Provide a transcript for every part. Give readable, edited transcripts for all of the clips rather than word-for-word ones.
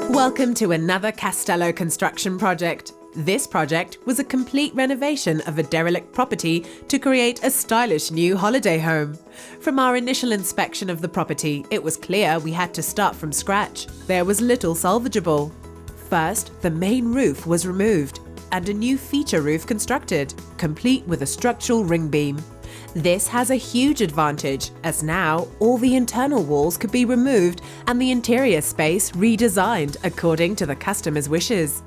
Welcome to another Castelo construction project. This project was a complete renovation of a derelict property to create a stylish new holiday home. From our initial inspection of the property, it was clear we had to start from scratch. There was little salvageable. First, the main roof was removed and a new feature roof constructed, complete with a structural ring beam. This has a huge advantage, as now all the internal walls could be removed and the interior space redesigned according to the customer's wishes.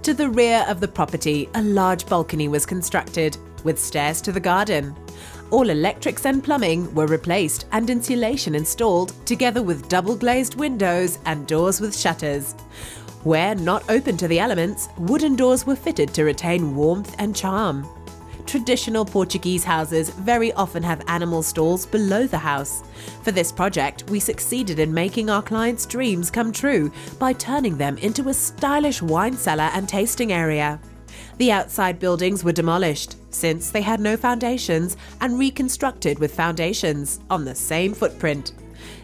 To the rear of the property, a large balcony was constructed, with stairs to the garden. All electrics and plumbing were replaced and insulation installed, together with double-glazed windows and doors with shutters. Where not open to the elements, wooden doors were fitted to retain warmth and charm. Traditional Portuguese houses very often have animal stalls below the house. For this project, we succeeded in making our clients' dreams come true by turning them into a stylish wine cellar and tasting area. The outside buildings were demolished, since they had no foundations, and reconstructed with foundations on the same footprint.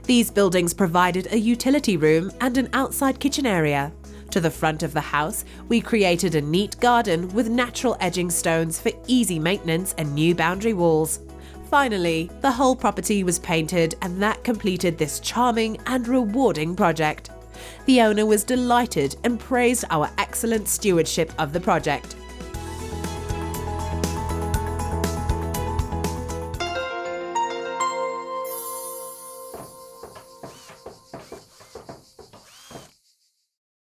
These buildings provided a utility room and an outside kitchen area. To the front of the house, we created a neat garden with natural edging stones for easy maintenance and new boundary walls. Finally, the whole property was painted, and that completed this charming and rewarding project. The owner was delighted and praised our excellent stewardship of the project.